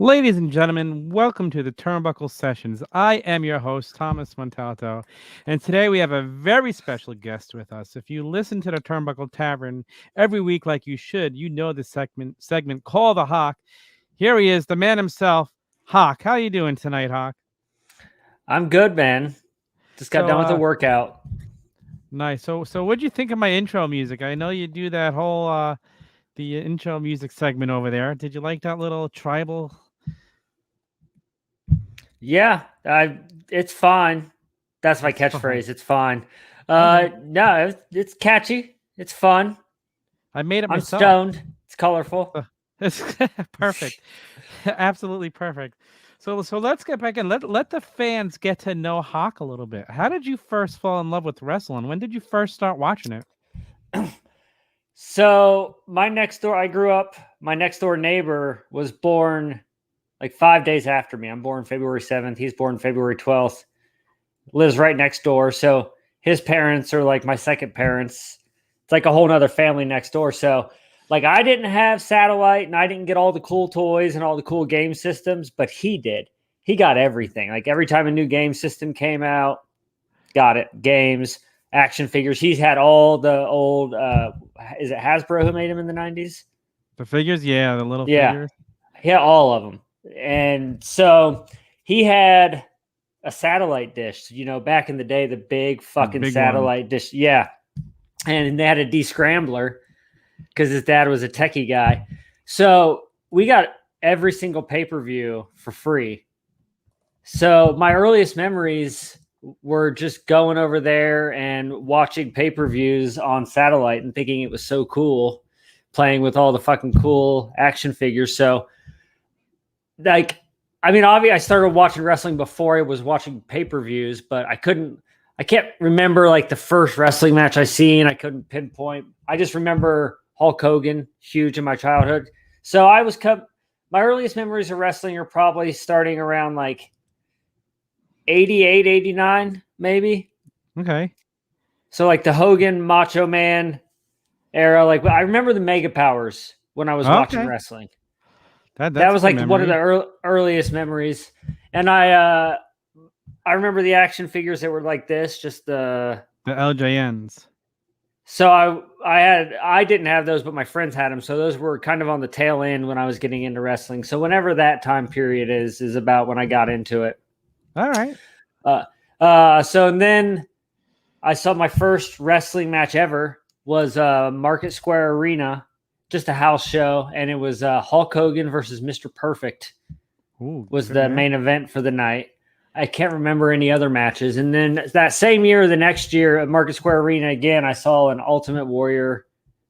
Ladies and gentlemen, welcome to the Turnbuckle Sessions. I am your host, Thomas Montalto, and today we have a very special guest with us. If you listen to the Turnbuckle Tavern every week like you should, you know the segment Call the Hoch. Here he is, the man himself, Hoch. How you doing tonight, Hoch? I'm good, man. Just got done with the workout. Nice. So what'd you think of my intro music? I know you do that whole the intro music segment over there. Did you like that little tribal? Yeah, it's fine. That's my catchphrase. It's fine. Okay. No, it's catchy. It's fun. I made it I'm myself. stoned. It's colorful. It's perfect. Absolutely perfect. So let's get back in. Let the fans get to know Hoch a little bit. How did you first fall in love with wrestling? When did you first start watching it? So my next door neighbor was born like 5 days after me. I'm born February 7th. He's born February 12th. Lives right next door. So his parents are like my second parents. It's like a whole nother family next door. So like I didn't have satellite and I didn't get all the cool toys and all the cool game systems, but he did. He got everything. Like every time a new game system came out, got it. Games, action figures. He's had all the old, is it Hasbro who made him in the 90s? The figures? Yeah, the little figures. He had all of them. And so he had a satellite dish, back in the day, the big fucking satellite dish. Yeah. And they had a descrambler because his dad was a techie guy. So we got every single pay-per-view for free. So my earliest memories were just going over there and watching pay-per-views on satellite and thinking it was so cool, playing with all the fucking cool action figures. So like, I mean, obviously I started watching wrestling before I was watching pay-per-views, but I can't remember like the first wrestling match I seen. I couldn't pinpoint. I just remember Hulk Hogan, huge in my childhood. So my earliest memories of wrestling are probably starting around like 88, 89, maybe. Okay. So like the Hogan Macho Man era, like I remember the Mega Powers when I was watching wrestling. That was like one of the earliest memories. And I remember the action figures that were like this, just the LJNs. So I didn't have those, but my friends had them. So those were kind of on the tail end when I was getting into wrestling. So whenever that time period is about when I got into it. All right. So then I saw my first wrestling match ever was Market Square Arena, just a house show, and it was Hulk Hogan versus Mr. Perfect. Was the main event for the night. I can't remember any other matches. And then that same year, the next year at Market Square Arena again, I saw an Ultimate Warrior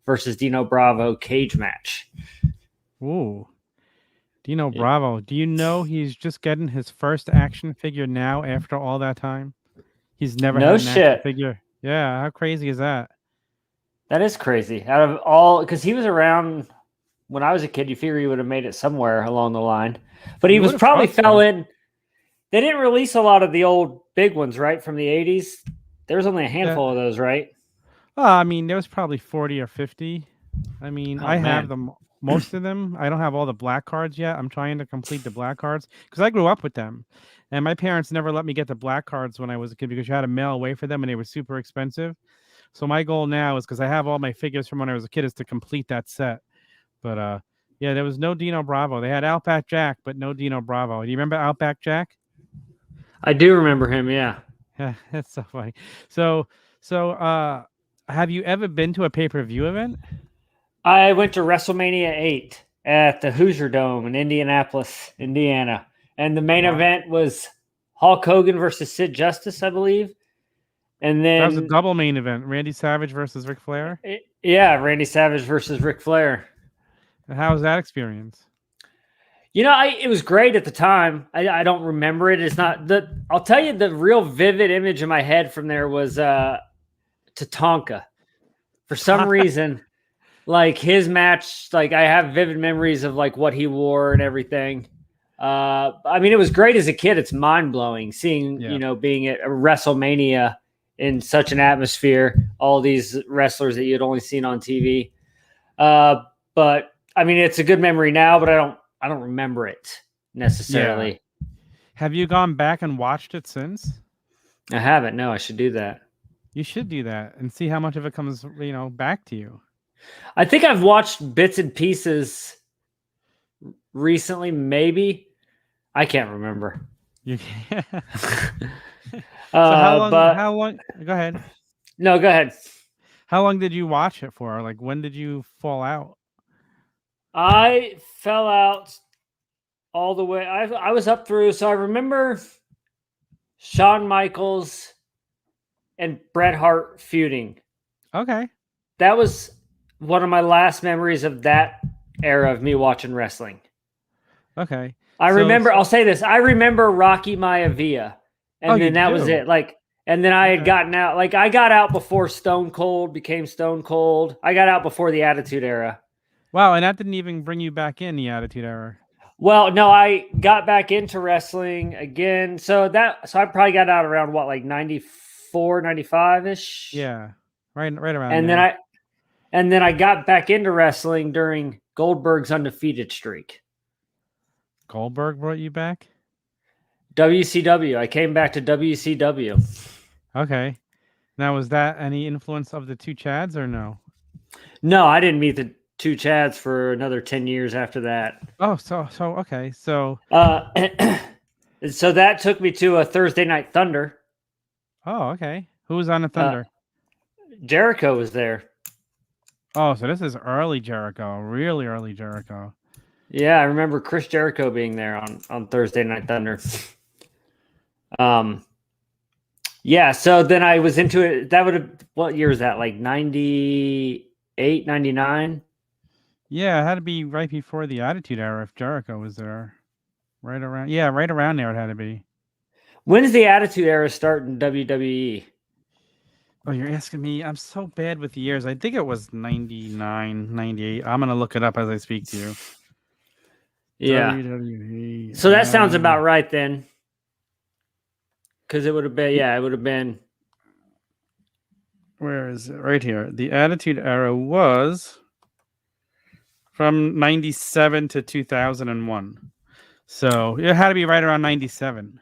versus Dino Bravo cage match. Ooh. Dino Bravo. Do you know he's just getting his first action figure now after all that time? He's never had an action figure. Yeah, how crazy is that? That is crazy. Out of all, because he was around when I was a kid, you figure he would have made it somewhere along the line. But he was probably fell in. They didn't release a lot of the old big ones, right, from the 80s? There was only a handful of those, right? I mean, there was probably 40 or 50. I mean, I have them, most of them. I don't have all the black cards yet. I'm trying to complete the black cards because I grew up with them. And my parents never let me get the black cards when I was a kid because you had to mail away for them and they were super expensive. So my goal now is, because I have all my figures from when I was a kid, is to complete that set. But yeah, there was no Dino Bravo. They had Outback Jack, but no Dino Bravo. Do you remember Outback Jack? I do remember him, yeah. Yeah, that's so funny. So have you ever been to a pay-per-view event? I went to WrestleMania 8 at the Hoosier Dome in Indianapolis, Indiana. And the main event was Hulk Hogan versus Sid Justice, I believe. And then that was a double main event. Randy Savage versus Ric Flair? Yeah, Randy Savage versus Ric Flair. And how was that experience? It was great at the time. I don't remember it. It's not I'll tell you, the real vivid image in my head from there was Tatanka. For some reason, like his match, like I have vivid memories of like what he wore and everything. I mean, it was great as a kid. It's mind blowing seeing, being at a WrestleMania in such an atmosphere, all these wrestlers that you'd only seen on TV. But I mean, it's a good memory now, but I don't remember it. necessarily. Yeah. Have you gone back and watched it since? I haven't. No, I should do that. You should do that and see how much of it comes, back to you. I think I've watched bits and pieces recently, maybe. I can't remember. You can. How long? Go ahead. No, go ahead. How long did you watch it for? Like, when did you fall out? I fell out all the way. I was up through. So I remember Shawn Michaels and Bret Hart feuding. Okay. That was one of my last memories of that era of me watching wrestling. Okay. I'll say this. I remember Rocky Maivia. And then that was it. And then I had gotten out. I got out before Stone Cold became Stone Cold. I got out before the Attitude Era. Wow, and that didn't even bring you back in the Attitude Era. Well, no, I got back into wrestling again. So I probably got out around 94, 95-ish. Yeah. Right around and there. Then I got back into wrestling during Goldberg's undefeated streak. Goldberg brought you back? WCW. I came back to WCW. Okay. Now, was that any influence of the two Chads or no? No, I didn't meet the two Chads for another 10 years after that. Oh, so okay. So so that took me to a Thursday Night Thunder. Oh, okay. Who was on the Thunder? Jericho was there. Oh, so this is early Jericho, really early Jericho. Yeah, I remember Chris Jericho being there on Thursday Night Thunder. Yeah, so then I was into it. That would have, what year is that? 98, 99? Yeah, it had to be right before the Attitude Era if Jericho was there. Right around there it had to be. When does the Attitude Era start in WWE? Oh, you're asking me? I'm so bad with the years. I think it was 99, 98. I'm going to look it up as I speak to you. Yeah. WWE. So that sounds about right then. Because it would have been. Where is it? Right here. The Attitude Era was from 97 to 2001. So it had to be right around 97.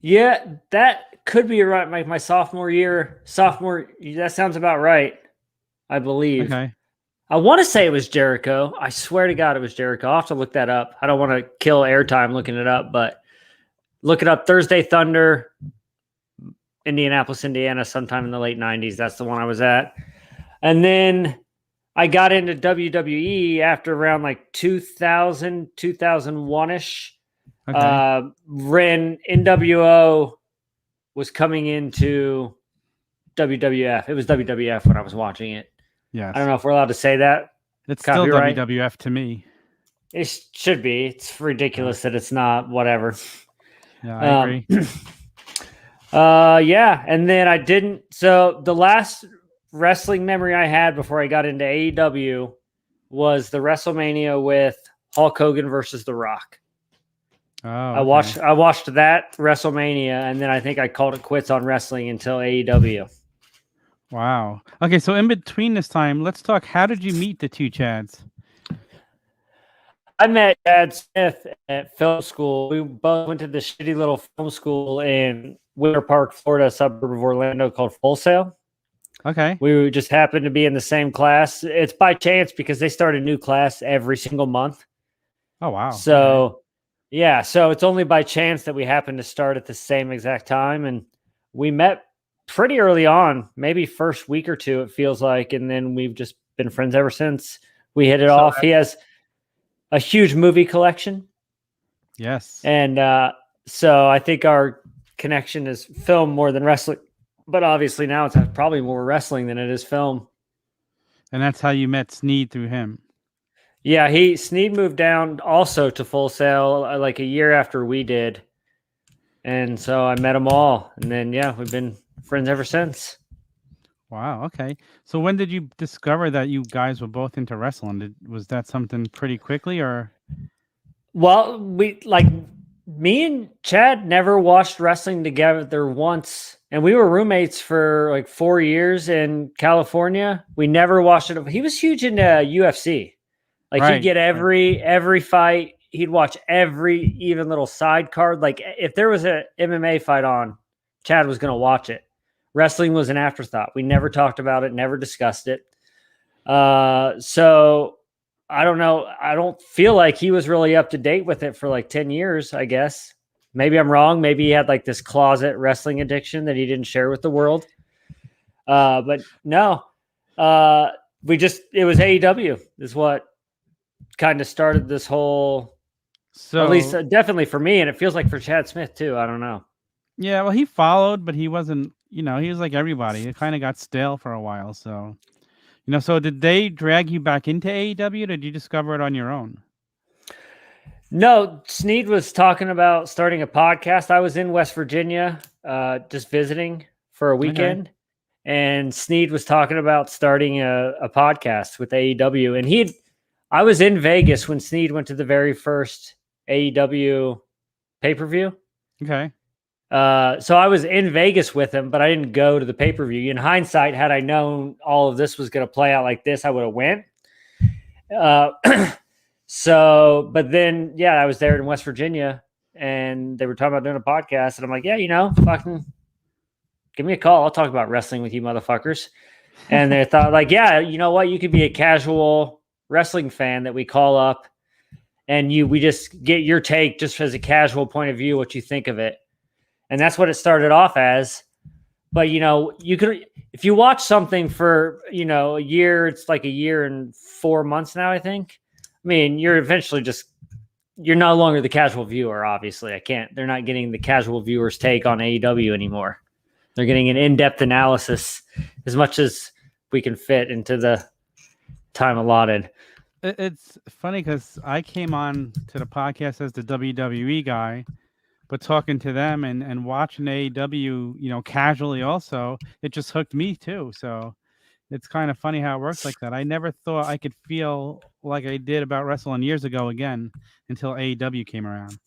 Yeah, that could be right. My sophomore year. That sounds about right. I believe. Okay. I want to say it was Jericho. I swear to God it was Jericho. I'll have to look that up. I don't want to kill airtime looking it up, but look it up. Thursday Thunder, Indianapolis, Indiana, sometime in the late 90s. That's the one I was at. And then I got into WWE after around 2000, 2001-ish. Okay. When NWO was coming into WWF. It was WWF when I was watching it. Yes. I don't know if we're allowed to say that. It's copyright. Still WWF to me. It should be. It's ridiculous that it's not. Whatever. Yeah, I agree. Yeah, and then I didn't. So the last wrestling memory I had before I got into AEW was the WrestleMania with Hulk Hogan versus The Rock. Oh, okay. I watched that WrestleMania, and then I think I called it quits on wrestling until AEW. Wow. Okay, so in between this time, let's talk. How did you meet the two Chads? I met Chad Smith at film school. We both went to this shitty little film school in Winter Park, Florida, a suburb of Orlando called Full Sail. Okay. We just happened to be in the same class. It's by chance because they start a new class every single month. Oh, wow. So, yeah, so it's only by chance that we happen to start at the same exact time. And we met pretty early on, maybe first week or two, it feels like. And then we've just been friends ever since. We hit it off. He has a huge movie collection. Yes. And so I think our connection is film more than wrestling. But obviously now it's probably more wrestling than it is film. And that's how you met Sneed through him. Yeah, Sneed moved down also to Full Sail like a year after we did. And so I met them all. And then, yeah, we've been friends ever since. Wow. Okay. So when did you discover that you guys were both into wrestling? Was that something pretty quickly or? Well, me and Chad never watched wrestling together once. And we were roommates for 4 years in California. We never watched it. He was huge into UFC. He'd get every fight. he'd watch every even little side card. Like if there was a MMA fight on, Chad was going to watch it. Wrestling was an afterthought. We never talked about it, never discussed it. So I don't know. I don't feel like he was really up to date with it for like 10 years, I guess. Maybe I'm wrong. Maybe he had like this closet wrestling addiction that he didn't share with the world. But no, it was AEW is what kind of started this whole, at least definitely for me. And it feels like for Chad Smith too. I don't know. Yeah, well, he followed, but he wasn't, he was like everybody. It kind of got stale for a while. So, so did they drag you back into AEW or did you discover it on your own? No, Sneed was talking about starting a podcast. I was in West Virginia, just visiting for a weekend. Okay. And Sneed was talking about starting a podcast with AEW. And I was in Vegas when Sneed went to the very first AEW pay-per-view. Okay. So I was in Vegas with him, but I didn't go to the pay-per-view. In hindsight, had I known all of this was going to play out like this, I would have went. So, but then, yeah, I was there in West Virginia and they were talking about doing a podcast. And I'm like, yeah, fucking give me a call. I'll talk about wrestling with you motherfuckers. And they thought like, yeah, you know what? You could be a casual wrestling fan that we call up and we just get your take just as a casual point of view, what you think of it. And that's what it started off as. But, you could, if you watch something for, a year, it's like a year and 4 months now, I think. I mean, you're no longer the casual viewer, obviously. They're not getting the casual viewer's take on AEW anymore. They're getting an in-depth analysis as much as we can fit into the time allotted. It's funny because I came on to the podcast as the WWE guy, but talking to them and watching AEW, casually also, it just hooked me too. So it's kind of funny how it works like that. I never thought I could feel like I did about wrestling years ago again until AEW came around.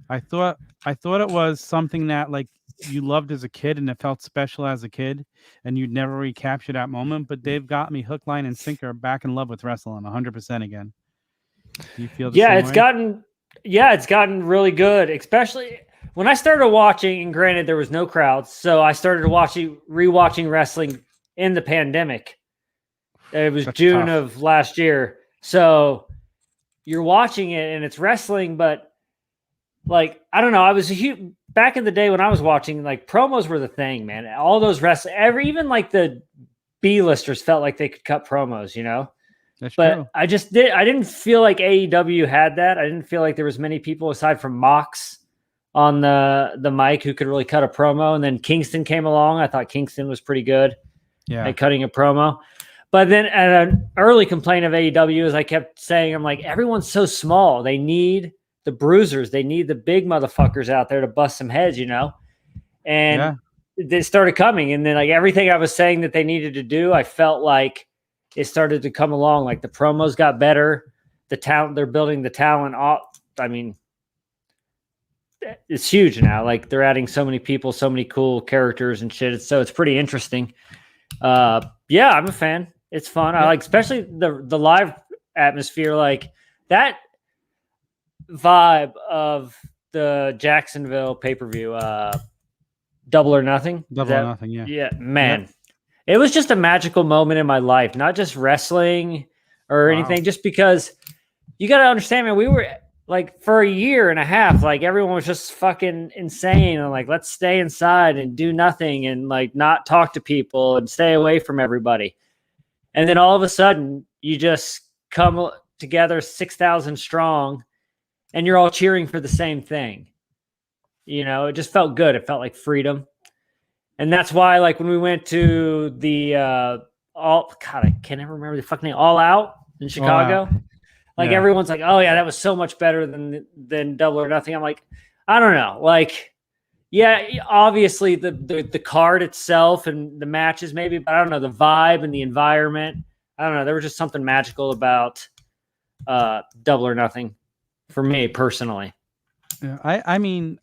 I thought it was something that like you loved as a kid and it felt special as a kid and you'd never recapture that moment, but they've got me hook, line, and sinker back in love with wrestling 100% again. Do you feel the same way? It's gotten really good, especially when I started watching, and granted there was no crowds, so I started rewatching wrestling in the pandemic. It was June of last year. So you're watching it and it's wrestling, but like, I don't know. I was back in the day when I was watching, like promos were the thing, man. All those even like the B-listers felt like they could cut promos, That's but true. I didn't feel like AEW had that. I didn't feel like there was many people aside from Mox on the mic who could really cut a promo. And then Kingston came along. I thought Kingston was pretty good. Yeah, at cutting a promo. But then an early complaint of AEW is I kept saying, I'm like, everyone's so small. They need the bruisers. They need the big motherfuckers out there to bust some heads, And they started coming. And then like everything I was saying that they needed to do, I felt like it started to come along. Like the promos got better. The talent, they're building the talent up. I mean, it's huge now. Like they're adding so many people, so many cool characters and shit. So it's pretty interesting. Yeah, I'm a fan. It's fun. I like, especially the live atmosphere, like that vibe of the Jacksonville pay-per-view, Double or Nothing. Double or Nothing. Yeah. Yeah, man. It was just a magical moment in my life, not just wrestling or anything, just because you got to understand, man, we were like for a year and a half, like everyone was just fucking insane and like, let's stay inside and do nothing and like not talk to people and stay away from everybody. And then all of a sudden you just come together 6,000 strong and you're all cheering for the same thing. It just felt good. It felt like freedom. And that's why, like when we went to the, I can't ever remember the fucking name, All Out in Chicago. Like everyone's like, oh yeah, that was so much better than Double or Nothing. I'm like, I don't know. Like, yeah, obviously the card itself and the matches maybe, but I don't know, the vibe and the environment. I don't know. There was just something magical about Double or Nothing for me personally. Yeah, I mean,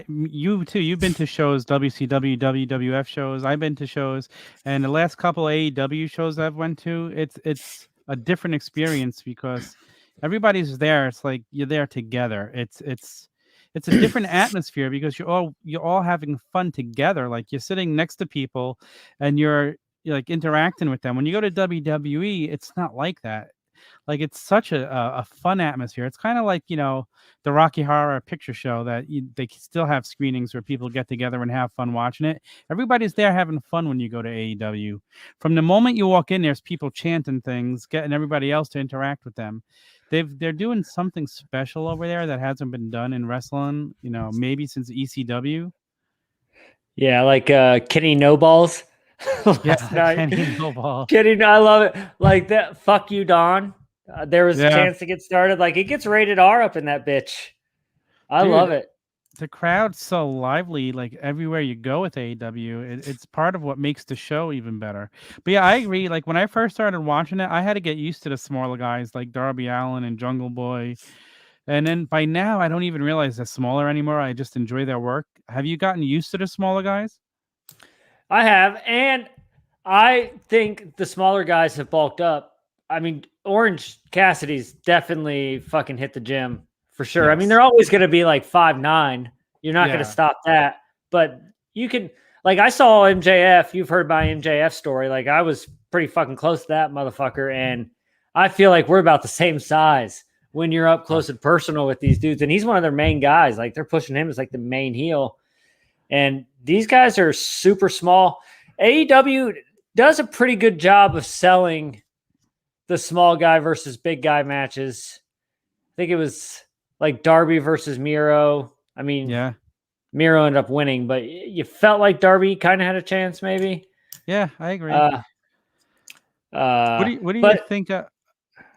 you too. You've been to shows, WCW, WWF shows. I've been to shows, and the last couple of AEW shows I've went to, it's a different experience because everybody's there. It's like you're there together. It's a different atmosphere because you're all having fun together. Like you're sitting next to people and you're like interacting with them. When you go to WWE, it's not like that. Like it's such a fun atmosphere. It's kind of like, the Rocky Horror Picture Show that they still have screenings where people get together and have fun watching it. Everybody's there having fun when you go to AEW. From the moment you walk in, there's people chanting things, getting everybody else to interact with them. They're doing something special over there that hasn't been done in wrestling, maybe since ECW. Yeah, like Kenny No Balls. Yeah, Kenny No Ball. Kenny, I love it. Like that. Fuck you, Don. There was a chance to get started. Like it gets rated R up in that bitch. I love it. The crowd's so lively, like everywhere you go with AEW. It's part of what makes the show even better. But yeah, I agree. Like when I first started watching it, I had to get used to the smaller guys like Darby Allin and Jungle Boy. And then by now, I don't even realize they're smaller anymore. I just enjoy their work. Have you gotten used to the smaller guys? I have. And I think the smaller guys have bulked up. I mean, Orange Cassidy's definitely fucking hit the gym for sure. Yes. I mean, they're always going to be like 5'9". You're not going to stop that. But you can, like, I saw MJF. You've heard my MJF story. Like, I was pretty fucking close to that motherfucker. And I feel like we're about the same size when you're up close and personal with these dudes. And he's one of their main guys. Like, they're pushing him as like the main heel. And these guys are super small. AEW does a pretty good job of selling the small guy versus big guy matches. I think it was like Darby versus Miro. I mean, Miro ended up winning, but you felt like Darby kind of had a chance, maybe. Yeah, I agree. What do you think of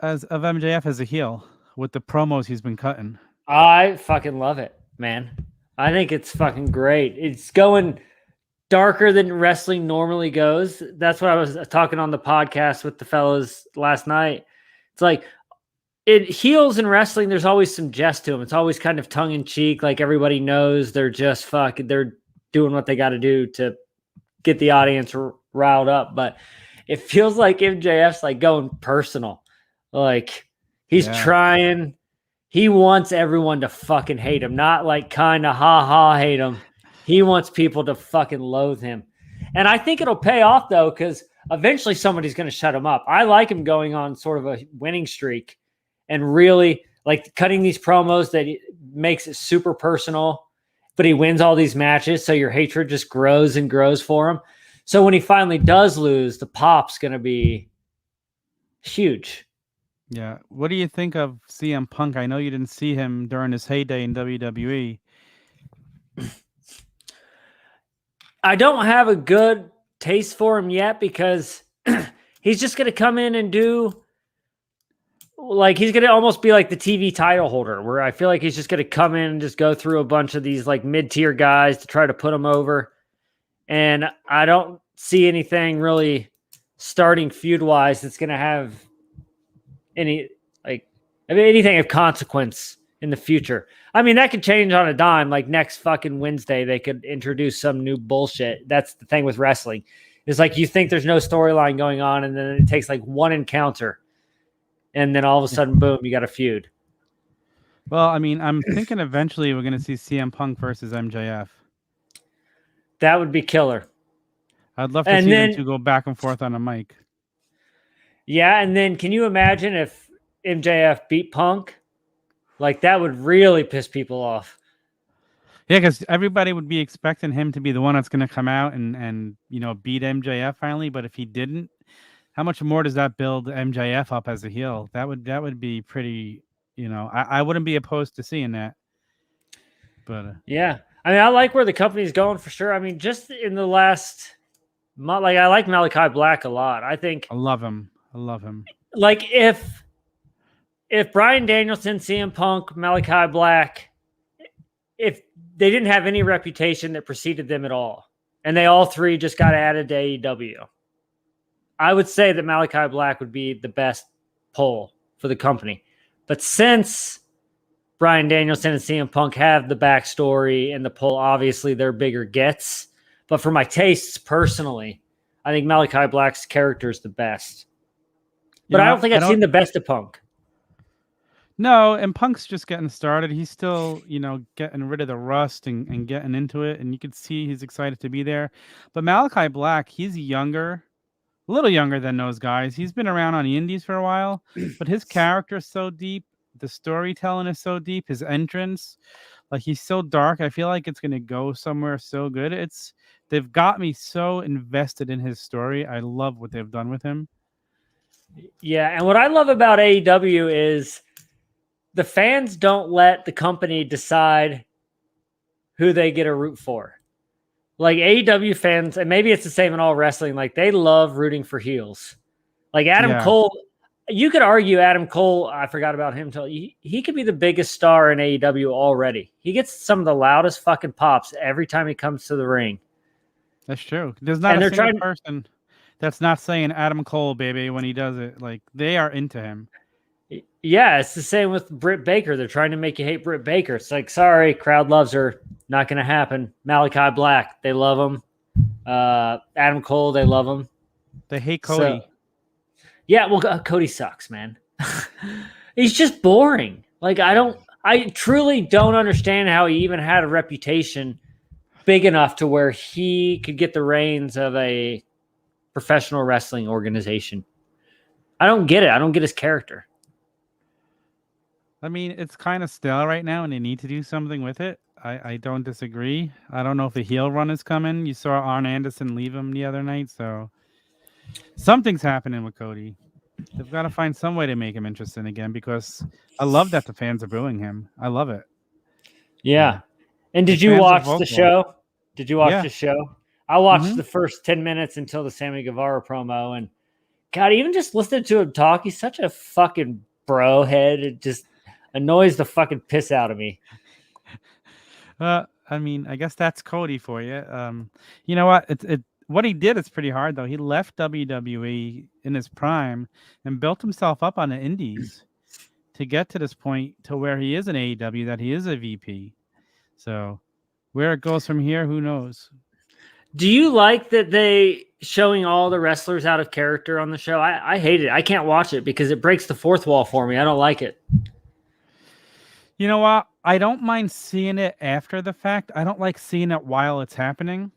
MJF as a heel with the promos he's been cutting? I fucking love it, man. I think it's fucking great. It's going darker than wrestling normally goes. That's what I was talking on the podcast with the fellas last night. It's like heels in wrestling, there's always some jest to them. It's always kind of tongue in cheek. Like everybody knows they're just they're doing what they got to do to get the audience riled up. But it feels like MJF's like going personal. Like he's trying. He wants everyone to fucking hate him, not like kind of ha hate him. He wants people to fucking loathe him. And I think it'll pay off though, because eventually somebody's going to shut him up. I like him going on sort of a winning streak and really like cutting these promos that makes it super personal, but he wins all these matches. So your hatred just grows and grows for him. So when he finally does lose, the pop's going to be huge. Yeah. What do you think of CM Punk? I know you didn't see him during his heyday in WWE. I don't have a good taste for him yet because he's just going to come in and do like, he's going to almost be like the TV title holder where I feel like he's just going to come in and just go through a bunch of these like mid-tier guys to try to put him over. And I don't see anything really starting feud-wise that's going to have anything of consequence in the future. I mean, that could change on a dime. Like next fucking Wednesday, they could introduce some new bullshit. That's the thing with wrestling. It's like you think there's no storyline going on, and then it takes like one encounter, and then all of a sudden, boom, you got a feud. Well, I mean, I'm thinking eventually we're going to see CM Punk versus MJF. That would be killer. I'd love to see them two go back and forth on a mic. Yeah, and then can you imagine if MJF beat Punk? Like, that would really piss people off. Yeah, because everybody would be expecting him to be the one that's going to come out and beat MJF finally. But if he didn't, how much more does that build MJF up as a heel? That would be pretty, I wouldn't be opposed to seeing that. But yeah, I mean, I like where the company's going for sure. I mean, just in the last month, like I like Malachi Black a lot. I love him. Like if Bryan Danielson, CM Punk, Malachi Black, if they didn't have any reputation that preceded them at all, and they all three just got added to AEW, I would say that Malachi Black would be the best pull for the company. But since Bryan Danielson and CM Punk have the backstory and the pull, obviously they're bigger gets. But for my tastes personally, I think Malachi Black's character is the best. But I don't think I've seen the best of Punk. No, and Punk's just getting started. He's still, getting rid of the rust and getting into it, and you can see he's excited to be there. But Malachi Black, he's younger, a little younger than those guys. He's been around on the indies for a while, but his character is so deep. The storytelling is so deep. His entrance, like he's so dark. I feel like it's gonna go somewhere so good. They've got me so invested in his story. I love what they've done with him. Yeah, and what I love about AEW is the fans don't let the company decide who they get a root for. Like AEW fans, and maybe it's the same in all wrestling, like they love rooting for heels. Like Adam Cole, you could argue Adam Cole, I forgot about him till he could be the biggest star in AEW already. He gets some of the loudest fucking pops every time he comes to the ring. That's true. There's not a single person that's not saying Adam Cole, baby, when he does it. Like they are into him. Yeah, it's the same with Britt Baker. They're trying to make you hate Britt Baker. It's like, sorry, crowd loves her. Not going to happen. Malachi Black, they love him. Adam Cole, they love him. They hate Cody. So, yeah, well, Cody sucks, man. He's just boring. Like, I truly don't understand how he even had a reputation big enough to where he could get the reins of a professional wrestling organization. I don't get it. I don't get his character. I mean, it's kind of stale right now, and they need to do something with it. I don't disagree. I don't know if the heel run is coming. You saw Arn Anderson leave him the other night, so something's happening with Cody. They've got to find some way to make him interesting again, because I love that the fans are booing him. I love it. Yeah. And did you watch the show? Did you watch the show? I watched the first 10 minutes until the Sammy Guevara promo, and God, even just listening to him talk, he's such a fucking bro head. It just annoys the fucking piss out of me. I mean, I guess that's Cody for you. You know what? What he did is pretty hard, though. He left WWE in his prime and built himself up on the indies to get to this point to where he is in AEW, that he is a VP. So where it goes from here, who knows? Do you like that they showing all the wrestlers out of character on the show? I hate it. I can't watch it because it breaks the fourth wall for me. I don't like it. You know what? I don't mind seeing it after the fact. I don't like seeing it while it's happening.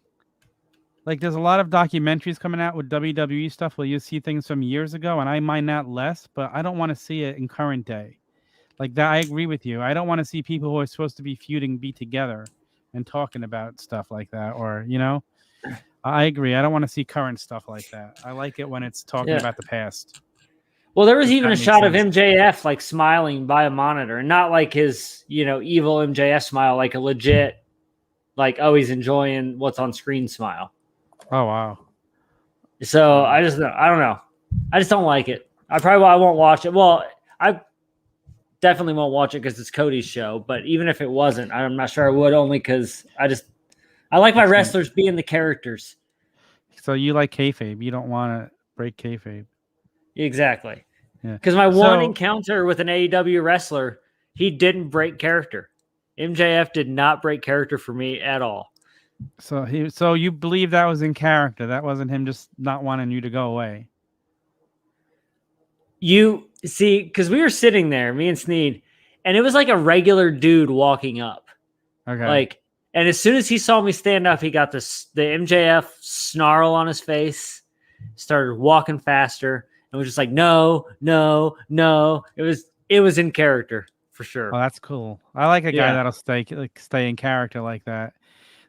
Like, there's a lot of documentaries coming out with WWE stuff where you see things from years ago, and I mind that less, but I don't want to see it in current day. Like that, I agree with you. I don't want to see people who are supposed to be feuding be together and talking about stuff like that, or, I agree. I don't want to see current stuff like that. I like it when it's talking about the past. Well, there was even a shot of MJF like smiling by a monitor, and not like his, evil MJF smile, like a legit, like, oh, he's enjoying what's on screen smile. Oh, wow. So I don't know. I just don't like it. I won't watch it. Well, I definitely won't watch it because it's Cody's show, but even if it wasn't, I'm not sure I would, only because I like my wrestlers being the characters. So you like kayfabe. You don't want to break kayfabe. Exactly. Because my one encounter with an AEW wrestler, he didn't break character. MJF did not break character for me at all. So you believe that was in character? That wasn't him just not wanting you to go away? You see, because we were sitting there, me and Sneed, and it was like a regular dude walking up. Okay. And as soon as he saw me stand up, he got the MJF snarl on his face, started walking faster, and was just like, no. It was in character for sure. Oh, that's cool. I like a guy that'll stay in character like that.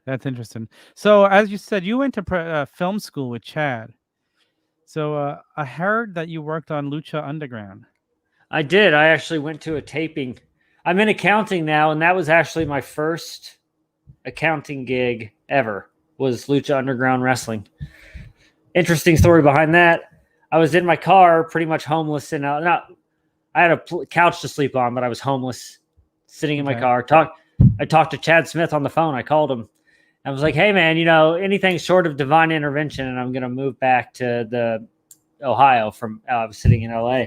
That's interesting. So, as you said, you went to film school with Chad. So, I heard that you worked on Lucha Underground. I did. I actually went to a taping. I'm in accounting now, and that was actually my first accounting gig ever, was Lucha Underground Wrestling. Interesting story behind that. I was in my car, pretty much homeless, and I had a couch to sleep on, but I was homeless, sitting in my car. I talked to Chad Smith on the phone. I called him. I was like, hey, man, anything short of divine intervention, and I'm going to move back to Ohio from I was sitting in LA.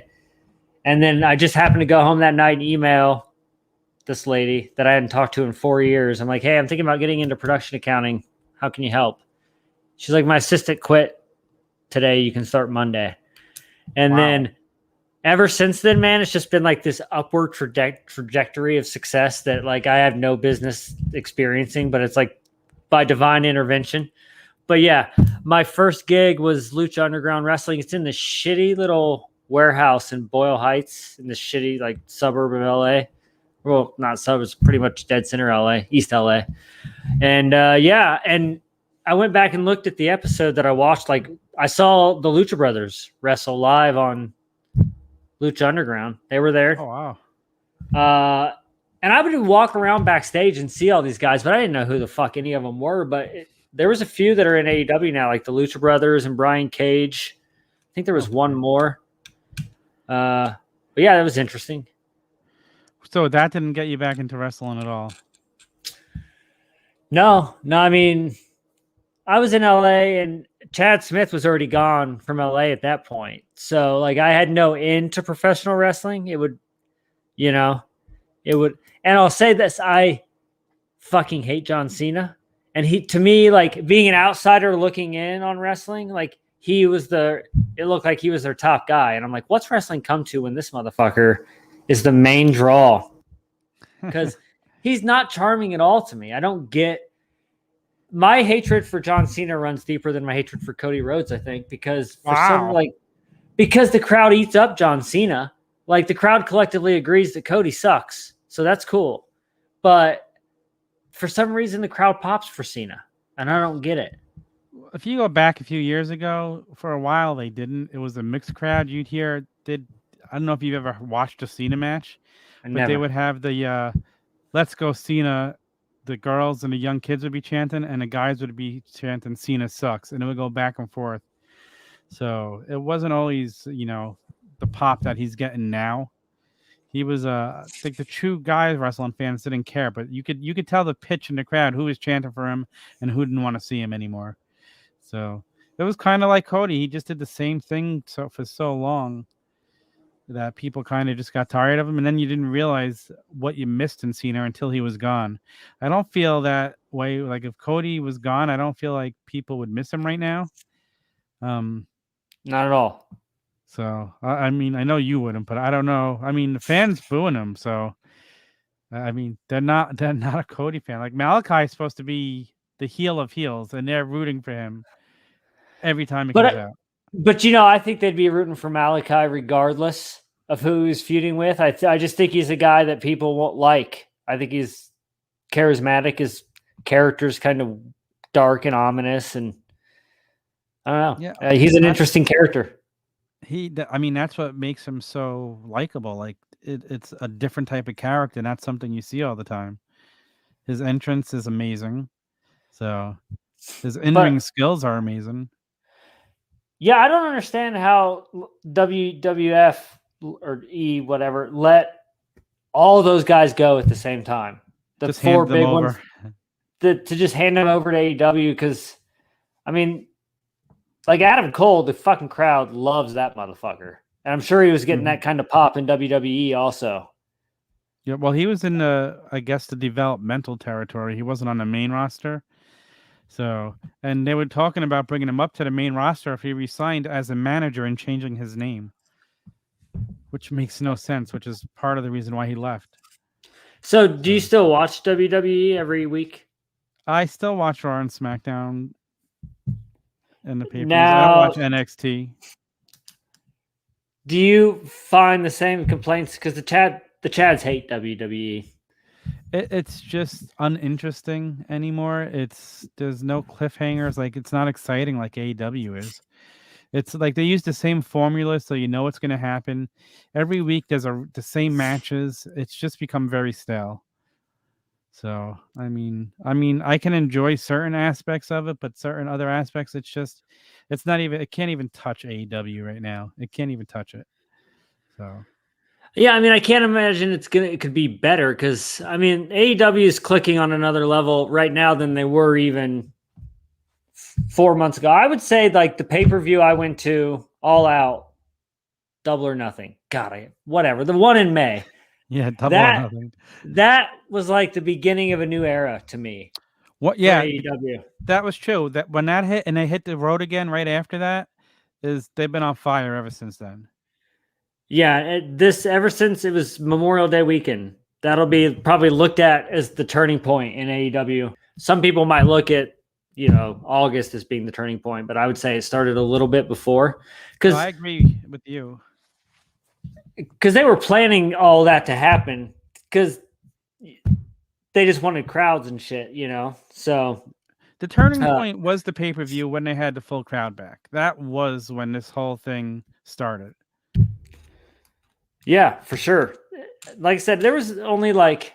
And then I just happened to go home that night and email this lady that I hadn't talked to in 4 years. I'm like, hey, I'm thinking about getting into production accounting. How can you help? She's like, my assistant quit today. You can start Monday. And then ever since then, man, it's just been like this upward trajectory of success that like I have no business experiencing, but it's like by divine intervention. But yeah, my first gig was Lucha Underground Wrestling. It's in this shitty little warehouse in Boyle Heights, in the shitty like suburb of LA. Well, not suburbs, pretty much dead center LA, East LA. And yeah, and I went back and looked at the episode that I watched. Like I saw the Lucha Brothers wrestle live on Lucha Underground. They were there. Oh wow. And I would walk around backstage and see all these guys, but I didn't know who the fuck any of them were. But there was a few that are in AEW now, like the Lucha Brothers and Brian Cage. I think there was one more. But yeah, that was interesting. So that didn't get you back into wrestling at all? No. I mean, I was in LA and Chad Smith was already gone from LA at that point. So like I had no into professional wrestling. It would, and I'll say this, I fucking hate John Cena. And he, to me, like being an outsider looking in on wrestling, like it looked like he was their top guy. And I'm like, what's wrestling come to when this motherfucker is the main draw? Because he's not charming at all to me. I don't get, my hatred for John Cena runs deeper than my hatred for Cody Rhodes, I think, because because the crowd eats up John Cena. Like the crowd collectively agrees that Cody sucks. So that's cool. But for some reason the crowd pops for Cena, and I don't get it. If you go back a few years ago, for a while they didn't. It was a mixed crowd. You'd hear I don't know if you've ever watched a Cena match, but they would have the "Let's Go Cena." The girls and the young kids would be chanting, and the guys would be chanting "Cena sucks," and it would go back and forth. So it wasn't always, the pop that he's getting now. He was I think the true guy wrestling fans didn't care, but you could tell the pitch in the crowd who was chanting for him and who didn't want to see him anymore. So it was kind of like Cody. He just did the same thing for so long that people kind of just got tired of him, and then you didn't realize what you missed in Cena until he was gone. I don't feel that way. Like if Cody was gone, I don't feel like people would miss him right now. Not at all. So I mean, I know you wouldn't, but I don't know. I mean, the fans booing him, so I mean, they're not a Cody fan. Like Malachi is supposed to be the heel of heels, and they're rooting for him every time it comes out. But I think they'd be rooting for Malachi regardless of who he's feuding with. I just think he's a guy that people won't like. I think he's charismatic. His character's kind of dark and ominous, and I don't know. Yeah, he's an interesting character. I mean, that's what makes him so likable. Like it's a different type of character, not something you see all the time. His entrance is amazing. So his in-ring skills are amazing. Yeah, I don't understand how WWF or E whatever let all those guys go at the same time. The just four big ones to just hand them over to AEW, because I mean, like Adam Cole, the fucking crowd loves that motherfucker. And I'm sure he was getting that kind of pop in WWE also. Yeah, well, he was in the developmental territory. He wasn't on the main roster. So, and they were talking about bringing him up to the main roster if he resigned as a manager and changing his name, which makes no sense, which is part of the reason why he left. So, do you still watch WWE every week? I still watch Raw and SmackDown and the pay-per-views. I don't watch NXT. Do you find the same complaints? Because the Chads hate WWE. It's just uninteresting anymore. There's no cliffhangers. Like it's not exciting like AEW is. It's like they use the same formula, so you know what's going to happen. Every week there's the same matches. It's just become very stale. So I mean, I can enjoy certain aspects of it, but certain other aspects, it can't even touch AEW right now. It can't even touch it. So. Yeah, I mean, I can't imagine it could be better, because I mean, AEW is clicking on another level right now than they were even 4 months ago. I would say like the pay-per-view I went to, All Out, Double or Nothing. God, whatever. The one in May. Yeah, Double or Nothing. That was like the beginning of a new era to me. What? Yeah, AEW. That was true. That when that hit and they hit the road again right after that, they've been on fire ever since then. Yeah, this ever since it was Memorial Day weekend, that'll be probably looked at as the turning point in AEW. Some people might look at, August as being the turning point, but I would say it started a little bit before. Because I agree with you. Because they were planning all that to happen because they just wanted crowds and shit, So the turning point was the pay-per-view when they had the full crowd back. That was when this whole thing started. Yeah, for sure. Like I said, there was only like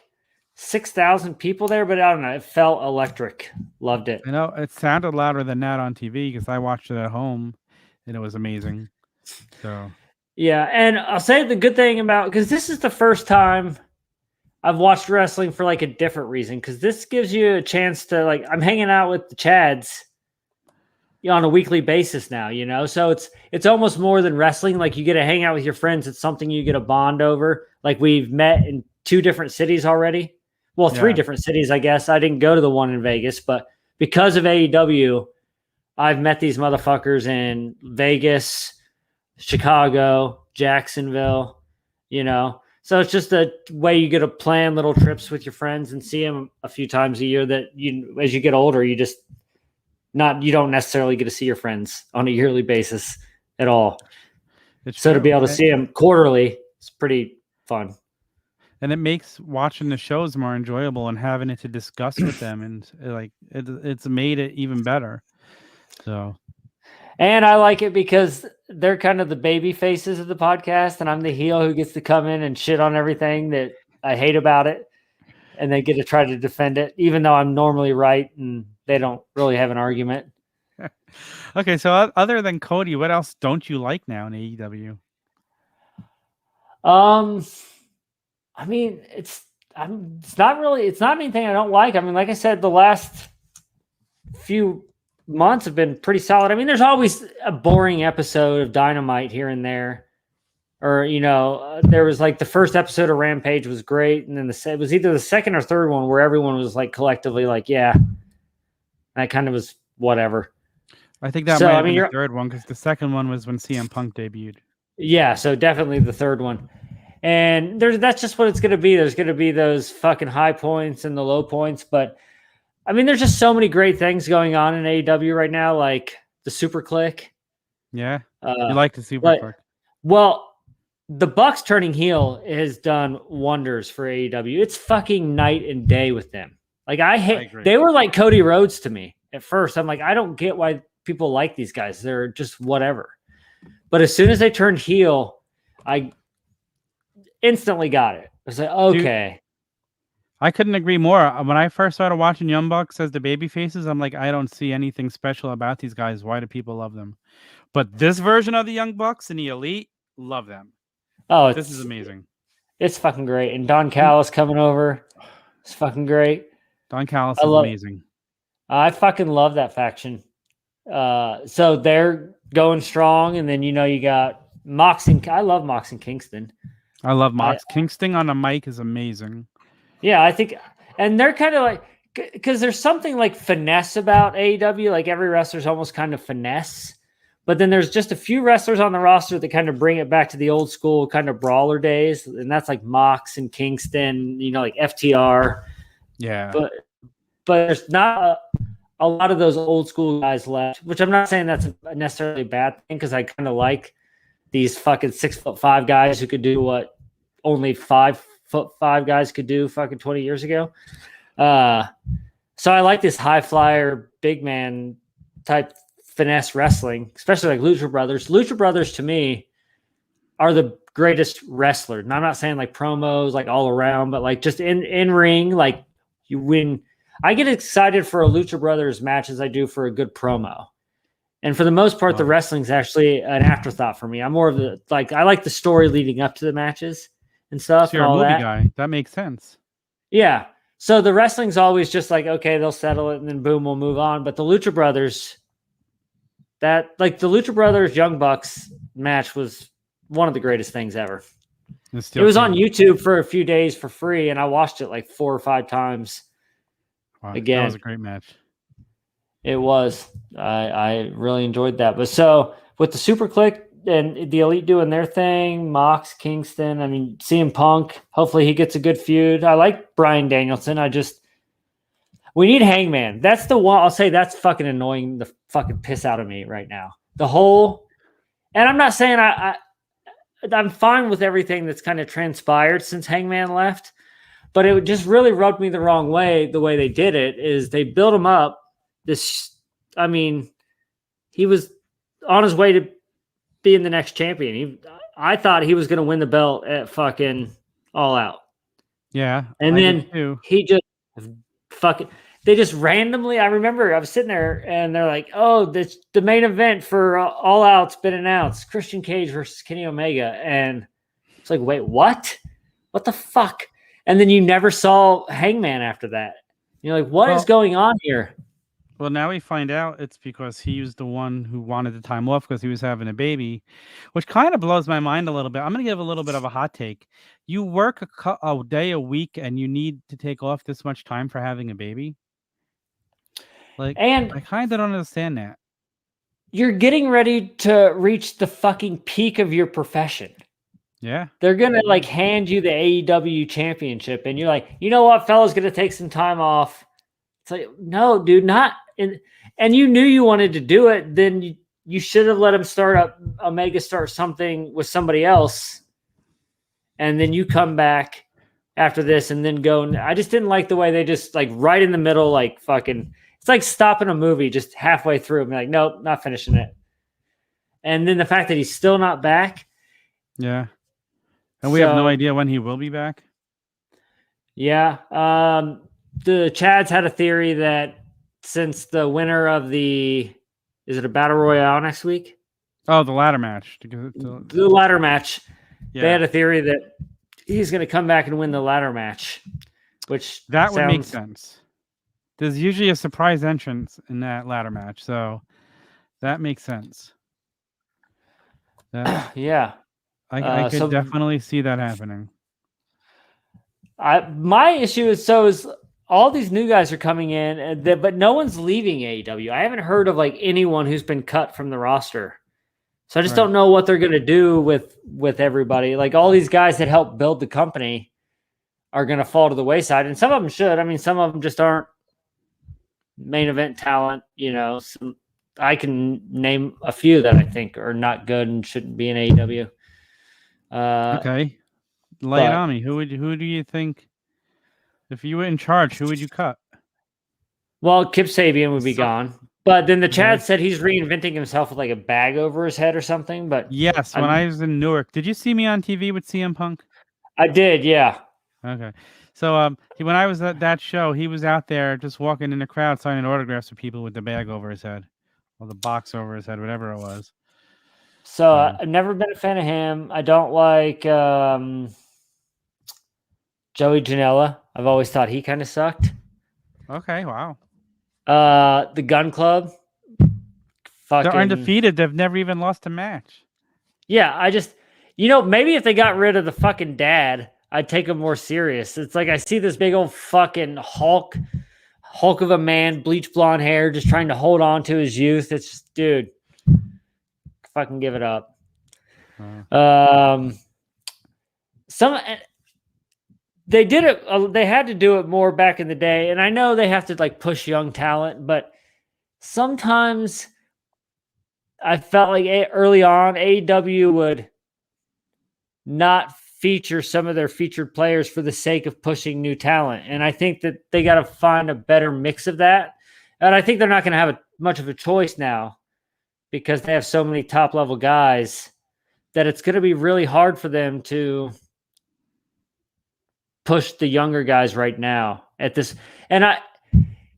6,000 people there, but I don't know. It felt electric. Loved it. I know it sounded louder than that on TV because I watched it at home, and it was amazing. So yeah, and I'll say the good thing about, because this is the first time I've watched wrestling for like a different reason, because this gives you a chance to, like, I'm hanging out with the Chads on a weekly basis now, so it's almost more than wrestling. Like, you get to hang out with your friends. It's something you get a bond over. Like, we've met in 2 different cities already. Well, 3 different cities, I guess. I didn't go to the one in Vegas, but because of AEW, I've met these motherfuckers in Vegas, Chicago, Jacksonville, So it's just a way you get to plan little trips with your friends and see them a few times a year that as you get older, you don't necessarily get to see your friends on a yearly basis at all. So to be able to see them quarterly, it's pretty fun. And it makes watching the shows more enjoyable and having it to discuss with them, and it's made it even better. So, and I like it because they're kind of the baby faces of the podcast, and I'm the heel who gets to come in and shit on everything that I hate about it, and they get to try to defend it, even though I'm normally right and they don't really have an argument. Okay, so other than Cody, what else don't you like now in AEW? I mean, it's not anything I don't like. I mean, like I said, the last few months have been pretty solid. I mean, there's always a boring episode of Dynamite here and there, or there was like the first episode of Rampage was great, and then it was either the second or third one where everyone was like collectively like, yeah, that kind of was whatever. I think that might have been the third one, because the second one was when CM Punk debuted. Yeah, so definitely the third one. And that's just what it's going to be. There's going to be those fucking high points and the low points. But, I mean, there's just so many great things going on in AEW right now, like the Super Click. Yeah? You like the Super Click? Well, the Bucks turning heel has done wonders for AEW. It's fucking night and day with them. Like, they were like Cody Rhodes to me at first. I'm like, I don't get why people like these guys. They're just whatever. But as soon as they turned heel, I instantly got it. I was like, okay. Dude, I couldn't agree more. When I first started watching Young Bucks as the baby faces, I'm like, I don't see anything special about these guys. Why do people love them? But this version of the Young Bucks and the Elite, love them. Oh, this is amazing. It's fucking great. And Don Callis coming over. It's fucking great. Don Callis is amazing. I fucking love that faction. So they're going strong, and then you got Mox and I love Mox and Kingston. I love Mox. Kingston on a mic is amazing. Yeah, I think, and they're kind of like, because there's something like finesse about AEW. Like every wrestler's almost kind of finesse, but then there's just a few wrestlers on the roster that kind of bring it back to the old school kind of brawler days, and that's like Mox and Kingston. Like FTR. Yeah, but there's not a lot of those old school guys left, which I'm not saying that's necessarily a bad thing, because I kind of like these fucking 6'5" guys who could do what only 5'5" guys could do fucking 20 years ago. So I like this high flyer, big man type finesse wrestling, especially like Lucha Brothers. Lucha Brothers to me are the greatest wrestlers. And I'm not saying like promos, like all around, but like just in ring, like you win. I get excited for a Lucha Brothers match as I do for a good promo. And for the most part, the wrestling's actually an afterthought for me. I'm more of I like the story leading up to the matches and stuff. So you're a movie guy. That makes sense. Yeah. So the wrestling's always just like, okay, they'll settle it and then boom, we'll move on. But the Lucha Brothers, the Lucha Brothers Young Bucks match was one of the greatest things ever. It was on YouTube for a few days for free, and I watched it like 4 or 5 times. Wow, again, that was a great match. It was. I really enjoyed that. But so with the Super Click, and the Elite doing their thing. Mox, Kingston. I mean, CM Punk. Hopefully he gets a good feud. I like Bryan Danielson. We need Hangman. That's the one. I'll say that's fucking annoying the fucking piss out of me right now. And I'm not saying I'm fine with everything that's kind of transpired since Hangman left, but it just really rubbed me the wrong way. The way they did it is they built him up. He was on his way to being the next champion. I thought he was going to win the belt at fucking All Out. Yeah. And then he just fucking, they just randomly, I remember I was sitting there and they're like, oh, the main event for All Out's been announced. Christian Cage versus Kenny Omega. And it's like, wait, what? What the fuck? And then you never saw Hangman after that. You're like, what is going on here? Well, now we find out it's because he was the one who wanted the time off because he was having a baby, which kind of blows my mind a little bit. I'm going to give a little bit of a hot take. You work a day a week and you need to take off this much time for having a baby? And I kind of don't understand that. You're getting ready to reach the fucking peak of your profession. Yeah. They're going to hand you the AEW championship and you're like, you know what, fella's going to take some time off. It's like, no, dude, not. And you knew you wanted to do it. Then you should have let him start Omega start something with somebody else. And then you come back after this and then go. I just didn't like the way they just right in the middle, fucking, it's like stopping a movie just halfway through and be like, nope, not finishing it. And then the fact that he's still not back. Yeah. And we have no idea when he will be back. Yeah. The Chads had a theory that since the winner of is it a battle royale next week? Oh, the ladder match. The ladder match. Yeah. They had a theory that he's going to come back and win the ladder match, would make sense. There's usually a surprise entrance in that ladder match, so that makes sense. Yeah. I could definitely see that happening. My issue is all these new guys are coming in, but no one's leaving AEW. I haven't heard of anyone who's been cut from the roster. So I just don't know what they're going to do with everybody. All these guys that helped build the company are going to fall to the wayside. And some of them should. I mean, some of them just aren't main event talent. I can name a few that I think are not good and shouldn't be in AEW. Okay. Lay it on me. Who do you think, if you were in charge, who would you cut? Well, Kip Sabian would be gone. But then the Chad said he's reinventing himself with a bag over his head or something. But yes, when I was in Newark, did you see me on TV with CM Punk? I did, yeah. Okay. So when I was at that show, he was out there just walking in the crowd signing autographs for people with the bag over his head. Or the box over his head, whatever it was. So I've never been a fan of him. I don't like Joey Janela. I've always thought he kind of sucked. Okay, wow. The Gun Club. They're undefeated. They've never even lost a match. Yeah, I just, maybe if they got rid of the fucking dad, I'd take him more serious. It's like I see this big old fucking Hulk of a man, bleach blonde hair, just trying to hold on to his youth. It's just, dude, fucking give it up. They did it. They had to do it more back in the day, and I know they have to push young talent, but sometimes I felt like early on AEW would not feature some of their featured players for the sake of pushing new talent, and I think that they got to find a better mix of that. And I think they're not going to have much of a choice now because they have so many top level guys that it's going to be really hard for them to push the younger guys right now at this. And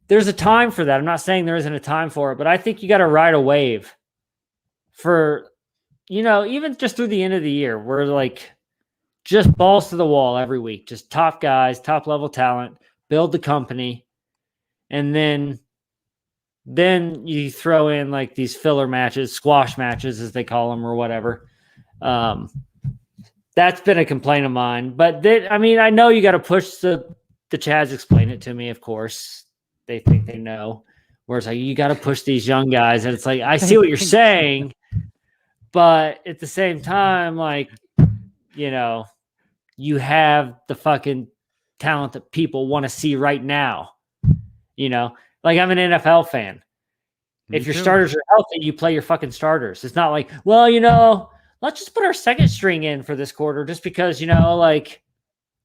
there's a time for that. I'm not saying there isn't a time for it, but I think you got to ride a wave for, even just through the end of the year, where just balls to the wall every week, just top guys, top level talent, build the company. And then you throw in these filler matches, squash matches, as they call them, or whatever. That's been a complaint of mine, but I know you got to push the Chads. Explain it to me. Of course, they think they know. Whereas you got to push these young guys, and it's I see what you're saying, But at the same time, like, you know, you have the fucking talent that people want to see right now. You know, like I'm an NFL fan. If your starters are healthy, you play your fucking starters. It's not like, well, let's just put our second string in for this quarter just because, like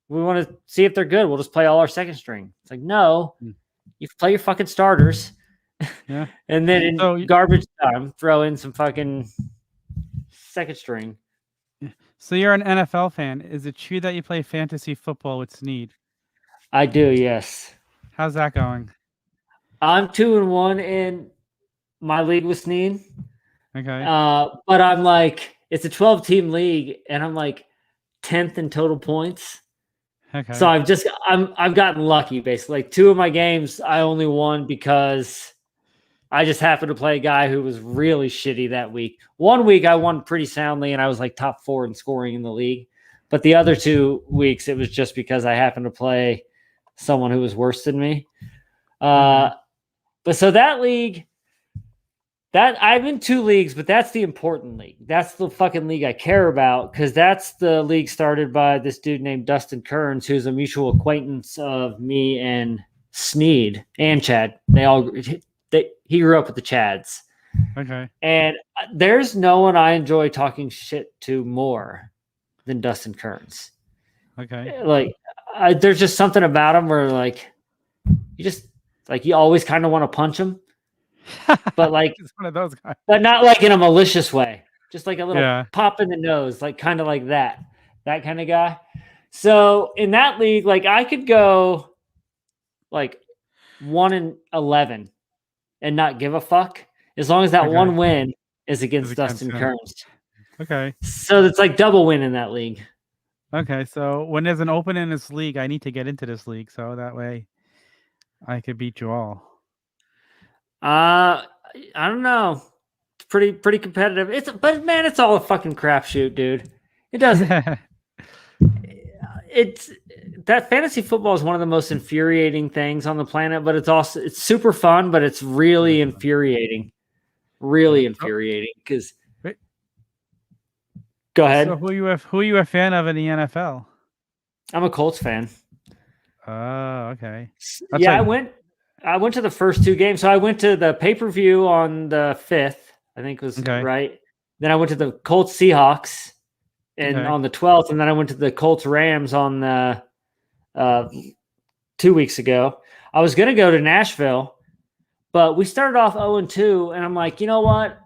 we want to see if they're good. We'll just play all our second string. It's like, no, you play your fucking starters. Yeah. And then in garbage time, throw in some fucking second string. So you're an NFL fan. Is it true that you play fantasy football with Sneed? I do, yes. How's that going? I'm 2-1 in my league with Sneed. Okay. But I'm like, it's a 12-team league, and I'm like 10th in total points. Okay. So I've gotten lucky basically. Like 2 of my games I only won because I just happened to play a guy who was really shitty that week. 1 week I won pretty soundly and I was like top 4 in scoring in the league. But the other 2 weeks it was just because I happened to play someone who was worse than me. But so that league, that I'm in 2 leagues, but that's the important league. That's the fucking league I care about because that's the league started by this dude named Dustin Kearns, who's a mutual acquaintance of me and Sneed and Chad. He grew up with the Chads. Okay. And there's no one I enjoy talking shit to more than Dustin Kearns. Okay. Like, there's just something about him where, like, you always kind of want to punch him. But like it's one of those guys. But not like in a malicious way. Just like a little pop in the nose, like kind of like that kind of guy. So in that league, like I could go like 1-11 and not give a fuck as long as that one win is against Dustin Kearns. Okay. So it's like double win in that league. Okay. So when there's an open in this league, I need to get into this league so that way I could beat you all. I don't know. It's pretty competitive. But man, it's all a fucking crapshoot, dude. It doesn't. That fantasy football is one of the most infuriating things on the planet, but it's super fun, but it's really infuriating. Really infuriating because. Go ahead. So who are you a fan of in the NFL? I'm a Colts fan. Oh, okay. I went to the first 2 games. So I went to the pay-per-view on the 5th, I think was right. Then I went to the Colts Seahawks on the 12th, and then I went to the Colts Rams on the 2 weeks ago. I was going to go to Nashville, but we started off 0-2, and I'm like, you know what?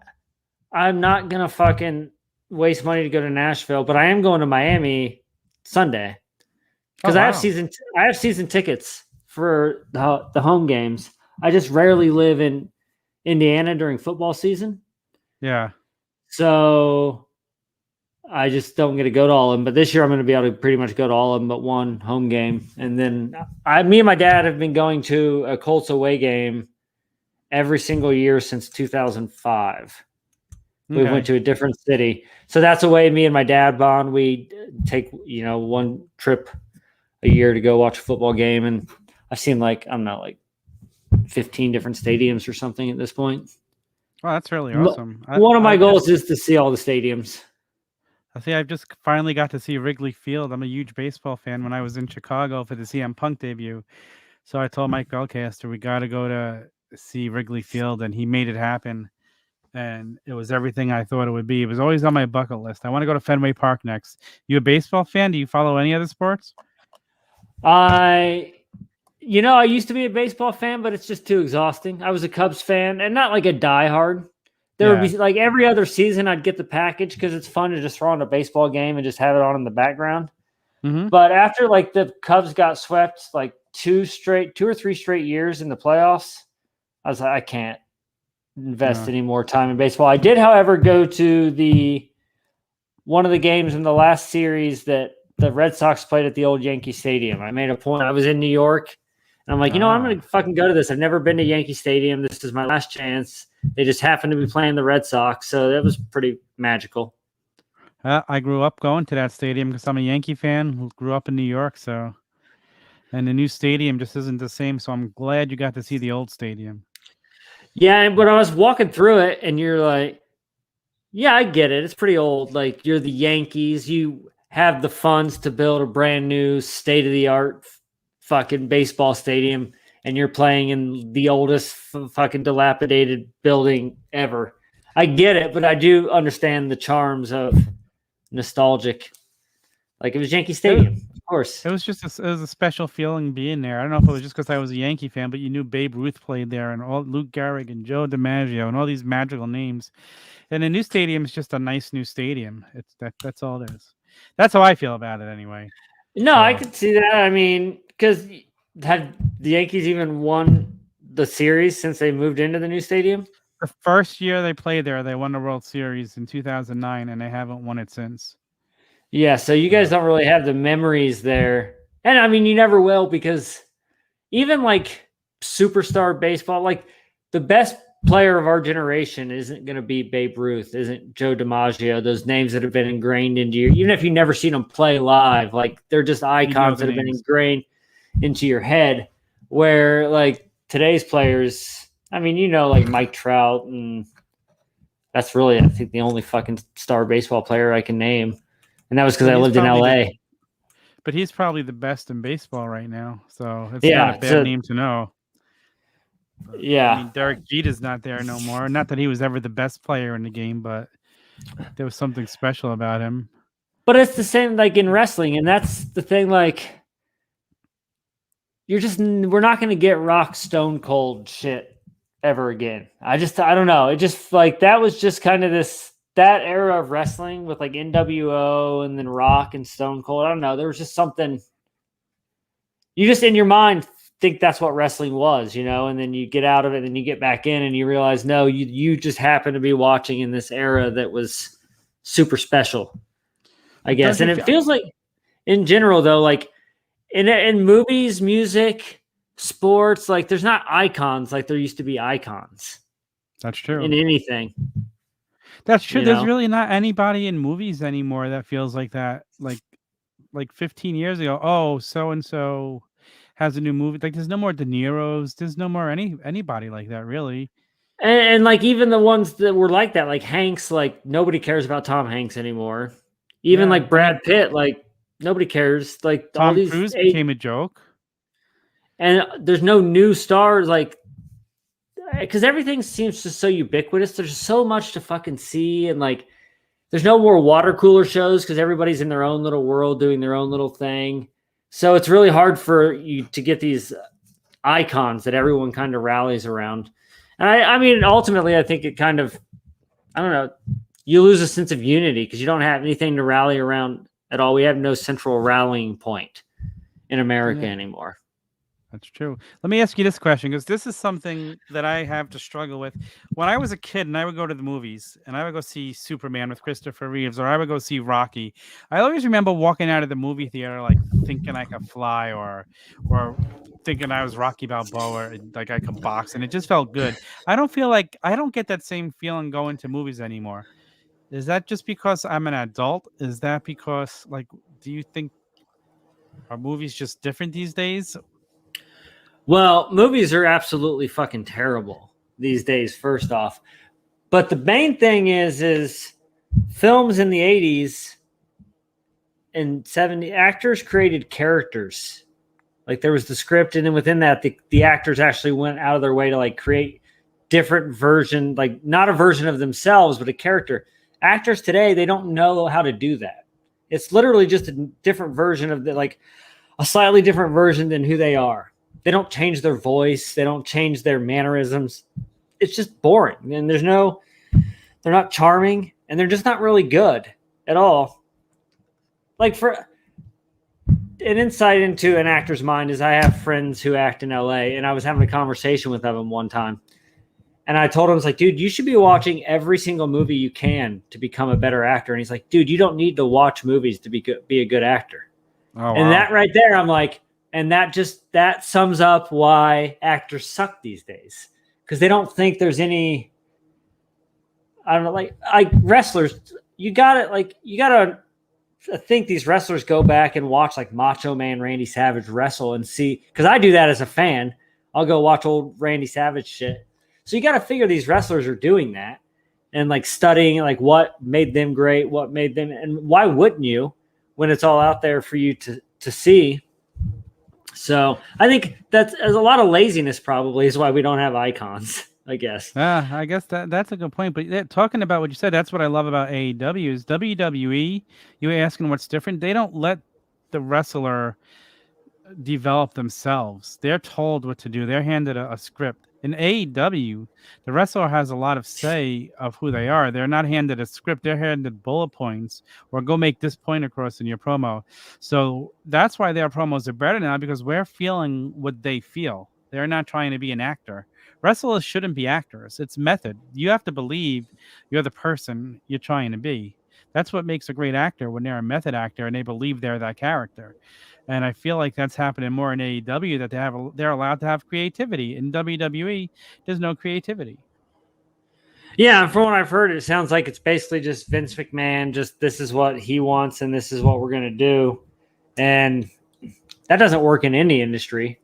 I'm not going to fucking waste money to go to Nashville, but I am going to Miami Sunday because I have season tickets for the home games. I just rarely live in Indiana during football season. Yeah. So I just don't get to go to all of them. But this year I'm going to be able to pretty much go to all of them but one home game. And then me and my dad have been going to a Colts away game every single year since 2005. We went to a different city. So that's a way me and my dad bond. We take, one trip a year to go watch a football game. And I've seen 15 different stadiums or something at this point. Oh, that's really awesome. One of my goals is to see all the stadiums. I've just finally got to see Wrigley Field. I'm a huge baseball fan when I was in Chicago for the CM Punk debut. So I told Mike Belcaster, we got to go to see Wrigley Field, and he made it happen. And it was everything I thought it would be. It was always on my bucket list. I want to go to Fenway Park next. You a baseball fan? Do you follow any other sports? I used to be a baseball fan, but it's just too exhausting. I was a Cubs fan, and not like a diehard. There would be like every other season I'd get the package because it's fun to just throw on a baseball game and just have it on in the background. Mm-hmm. But after like the Cubs got swept like 2 or 3 straight years in the playoffs, I was like, I can't invest any more time in baseball. I did, however, go to one of the games in the last series that the Red Sox played at the old Yankee Stadium. I made a point. I was in New York, and I'm like, I'm going to fucking go to this. I've never been to Yankee Stadium. This is my last chance. They just happened to be playing the Red Sox, so that was pretty magical. I grew up going to that stadium because I'm a Yankee fan who grew up in New York. So, and the new stadium just isn't the same. So I'm glad you got to see the old stadium. Yeah, but I was walking through it, and you're like, Yeah, I get it. It's pretty old. Like, you're the Yankees. You have the funds to build a brand new state of the art fucking baseball stadium, and you're playing in the oldest fucking dilapidated building ever. I get it, but I do understand the charms of nostalgic. Like, it was Yankee Stadium, of course. It was just it was a special feeling being there. I don't know if it was just because I was a Yankee fan, but you knew Babe Ruth played there, and all Luke Gehrig and Joe DiMaggio and all these magical names. And the new stadium is just a nice new stadium. It's that's all it is. That's how I feel about it anyway. No, I could see that. I mean, because had the Yankees even won the series since they moved into the new stadium? The first year they played there, they won the World Series in 2009, and they haven't won it since. Yeah, so you guys don't really have the memories there. And I mean, you never will, because even like superstar baseball, like the best player of our generation isn't going to be Babe Ruth, isn't Joe DiMaggio, those names that have been ingrained into you, even if you've never seen them play live, like they're just icons that have been ingrained into your head. Where like today's players, I mean, like Mike Trout, and that's really, I think, the only fucking star baseball player I can name. And that was because I lived in LA. But he's probably the best in baseball right now. So it's not a bad name to know. Yeah. I mean, Derek Jeter's not there no more. Not that he was ever the best player in the game, but there was something special about him. But it's the same like in wrestling. And that's the thing, like, we're not going to get Rock Stone Cold shit ever again. I don't know. It just like, that was just kind of that era of wrestling with like NWO and then Rock and Stone Cold. I don't know. There was just something you just in your mind think that's what wrestling was, and then you get out of it and you get back in and you realize, no, you just happen to be watching in this era that was super special, I guess. And it feels like in general though, like in movies, music, sports, like there's not icons like there used to be icons. That's true. In anything. That's true. There's really not anybody in movies anymore that feels like that. Like 15 years ago, oh, so-and-so has a new movie. Like there's no more De Niro's. There's no more anybody like that, really. And like even the ones that were like that, like Hanks, like nobody cares about Tom Hanks anymore. Even like Brad Pitt, like nobody cares. Like Tom Cruise became a joke. And there's no new stars, like, because everything seems just so ubiquitous. There's so much to fucking see, and like there's no more water cooler shows because everybody's in their own little world doing their own little thing. So it's really hard for you to get these icons that everyone kind of rallies around. And I mean, ultimately, I think it kind of, I don't know, you lose a sense of unity because you don't have anything to rally around at all. We have no central rallying point in America anymore. That's true. Let me ask you this question, because this is something that I have to struggle with. When I was a kid and I would go to the movies and I would go see Superman with Christopher Reeves, or I would go see Rocky, I always remember walking out of the movie theater like thinking I could fly, or thinking I was Rocky Balboa, or like I could box, and it just felt good. I don't get that same feeling going to movies anymore. Is that just because I'm an adult? Is that because, like, do you think are movies just different these days? Well, movies are absolutely fucking terrible these days, first off. But the main thing is films in the 80s and 70s, actors created characters. Like there was the script, and then within that, the actors actually went out of their way to like create different version, like not a version of themselves, but a character. Actors today, they don't know how to do that. It's literally just a different version of like a slightly different version than who they are. They don't change their voice. They don't change their mannerisms. It's just boring. And they're not charming, and they're just not really good at all. Like for an insight into an actor's mind is I have friends who act in LA, and I was having a conversation with them one time. And I told him, I was like, dude, you should be watching every single movie you can to become a better actor. And he's like, dude, you don't need to watch movies to be a good actor. Oh, wow. And that right there, I'm like, and that sums up why actors suck these days, because they don't think there's any. I don't know, like wrestlers. You gotta think these wrestlers go back and watch like Macho Man Randy Savage wrestle and see, because I do that as a fan. I'll go watch old Randy Savage shit. So you got to figure these wrestlers are doing that, and like studying like what made them great, what made them, and why wouldn't you when it's all out there for you to see? So I think there's a lot of laziness probably is why we don't have icons, I guess. I guess that's a good point. But talking about what you said, that's what I love about AEW is WWE. You asking what's different? They don't let the wrestler develop themselves. They're told what to do. They're handed a script. In AEW, the wrestler has a lot of say of who they are. They're not handed a script. They're handed bullet points or go make this point across in your promo. So that's why their promos are better now because we're feeling what they feel. They're not trying to be an actor. Wrestlers shouldn't be actors. It's method. You have to believe you're the person you're trying to be. That's what makes a great actor when they're a method actor and they believe they're that character. And I feel like that's happening more in AEW that they're allowed to have creativity. In WWE, there's no creativity. Yeah, from what I've heard, it sounds like it's basically just Vince McMahon, just this is what he wants and this is what we're going to do. And that doesn't work in any industry,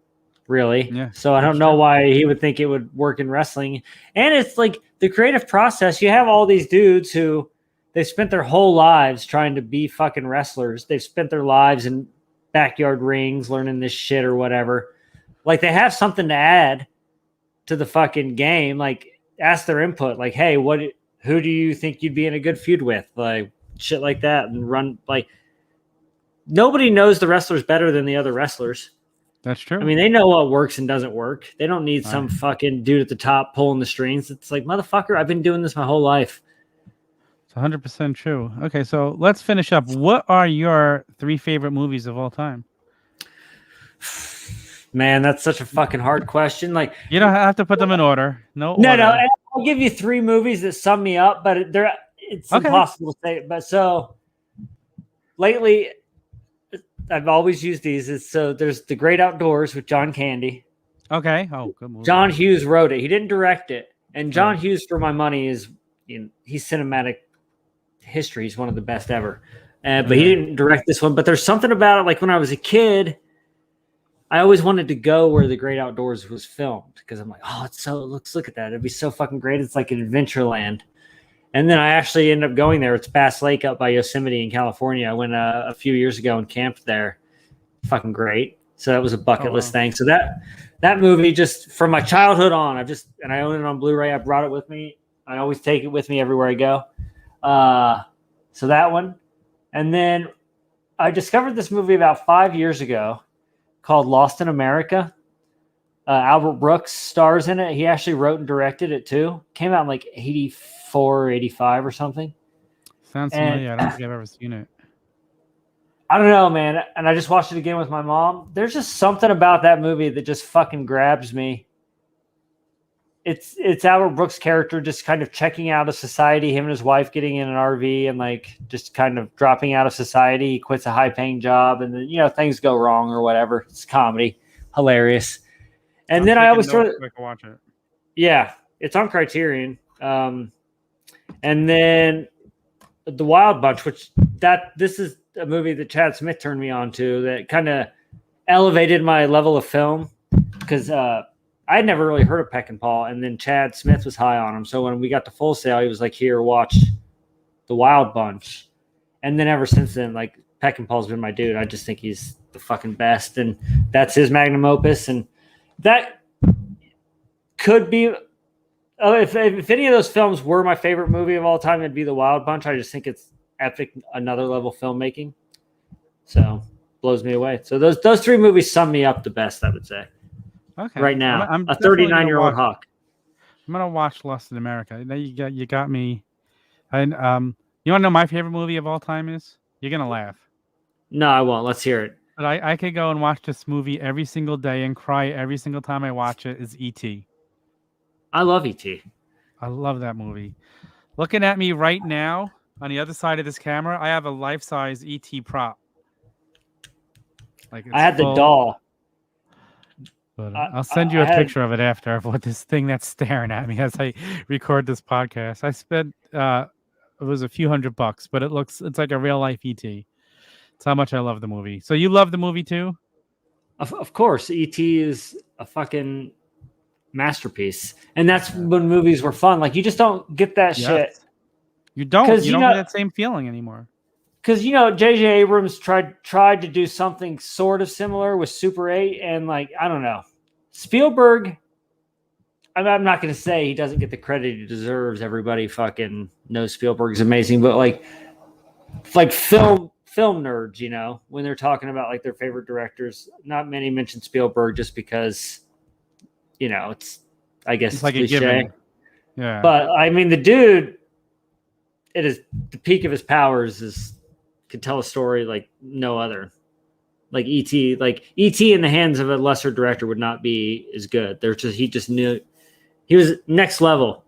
really. Yeah, so I don't know why he would think it would work in wrestling. And it's like the creative process. You have all these dudes who they've spent their whole lives trying to be fucking wrestlers. They've spent their lives in backyard rings learning this shit or whatever. Like they have something to add to the fucking game. Like ask their input. Like, hey, who do you think you'd be in a good feud with? Like shit like that. And run like nobody knows the wrestlers better than the other wrestlers. That's true. I mean, they know what works and doesn't work. They don't need some fucking dude at the top pulling the strings. It's like, motherfucker, I've been doing this my whole life. 100% true. Okay, so let's finish up. What are your 3 favorite movies of all time? Man, that's such a fucking hard question. Like you don't have to put them in order. No. I'll give you 3 movies that sum me up, but it's impossible to say. But so lately, I've always used these. So there's The Great Outdoors with John Candy. Okay. Oh, good movie. John Hughes wrote it. He didn't direct it. And John Hughes, for my money, is he's cinematic history. He's one of the best ever. But he didn't direct this one. But there's something about it. Like when I was a kid, I always wanted to go where The Great Outdoors was filmed because I'm like, oh, look at that. It'd be so fucking great. It's like an Adventureland. And then I actually ended up going there. It's Bass Lake up by Yosemite in California. I went a few years ago and camped there. Fucking great. So that was a bucket list thing. So that movie, just from my childhood on, and I own it on Blu-ray. I brought it with me. I always take it with me everywhere I go. So that one. And then I discovered this movie about 5 years ago called Lost in America. Albert Brooks stars in it. He actually wrote and directed it too. Came out in like 84, 85 or something. Sounds familiar. I don't think I've ever seen it. I don't know, man. And I just watched it again with my mom. There's just something about that movie that just fucking grabs me. It's Albert Brooks' character just kind of checking out of society, him and his wife getting in an RV and like just kind of dropping out of society. He quits a high-paying job and then, things go wrong or whatever. It's comedy. Hilarious. And then I always sort of watch it. Yeah, it's on Criterion. And then The Wild Bunch, this is a movie that Chad Smith turned me on to that kind of elevated my level of film because I had never really heard of Peckinpah, and then Chad Smith was high on him. So when we got to Full Sail, he was like, "Here, watch The Wild Bunch." And then ever since then, like Peckinpah's been my dude. I just think he's the fucking best, and that's his magnum opus. And that could be if any of those films were my favorite movie of all time, it'd be The Wild Bunch. I just think it's epic, another level filmmaking. So blows me away. So those 3 movies sum me up the best, I would say. Okay. Right now, I'm a 39-year-old Hawk. I'm gonna watch Lost in America. Now you got me. And you want to know my favorite movie of all time is? You're gonna laugh. No, I won't. Let's hear it. But I could go and watch this movie every single day and cry every single time I watch it. Is E.T. I love E.T. I love that movie. Looking at me right now on the other side of this camera, I have a life-size E.T. prop. Like I had the doll. But I'll send you a picture of it after of what this thing that's staring at me as I record this podcast. I spent it was a few $100, but it's like a real life ET. It's how much I love the movie. So you love the movie too? Of course, ET is a fucking masterpiece. And that's when movies were fun. Like, you just don't get that shit. You don't get that same feeling anymore. Because, J.J. Abrams tried to do something sort of similar with Super 8, and, like, I don't know. Spielberg, I'm not going to say he doesn't get the credit he deserves. Everybody fucking knows Spielberg's amazing, but, like film nerds, when they're talking about, like, their favorite directors, not many mention Spielberg just because, it's, I guess, it's like cliche. A given. Yeah. But, I mean, the dude, it is the peak of his powers could tell a story like no other. Like E.T. in the hands of a lesser director would not be as good. He just knew he was next level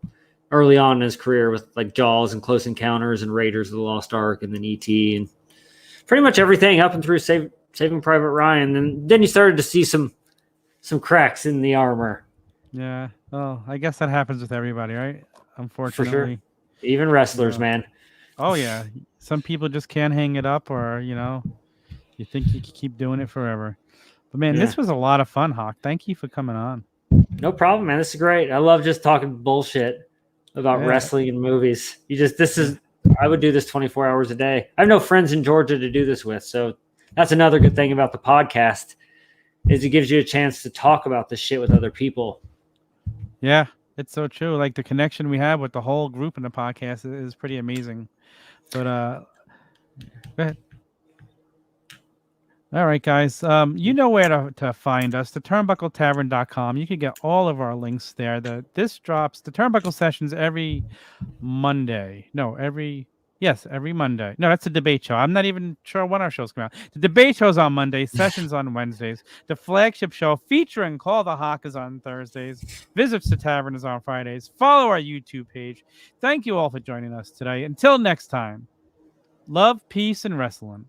early on in his career with like Jaws and Close Encounters and Raiders of the Lost Ark and then E.T. and pretty much everything up and through Saving Private Ryan. And then you started to see some cracks in the armor. Yeah. Well, I guess that happens with everybody, right? Unfortunately. For sure. Even wrestlers, man. Oh, yeah. Some people just can't hang it up, or, you think you can keep doing it forever. But, man, This was a lot of fun, Hoch. Thank you for coming on. No problem, man. This is great. I love just talking bullshit about wrestling and movies. I would do this 24 hours a day. I have no friends in Georgia to do this with, so that's another good thing about the podcast is it gives you a chance to talk about this shit with other people. Yeah. It's so true. Like the connection we have with the whole group in the podcast is pretty amazing. But go ahead. All right, guys. You know where to find us. The Turnbuckletavern.com. You can get all of our links there. This drops the Turnbuckle Sessions every Monday. Every Monday. No, that's the debate show. I'm not even sure when our shows come out. The debate show's on Mondays, Sessions on Wednesdays. The flagship show featuring Call the Hoch is on Thursdays. Visits the Tavern is on Fridays. Follow our YouTube page. Thank you all for joining us today. Until next time, love, peace, and wrestling.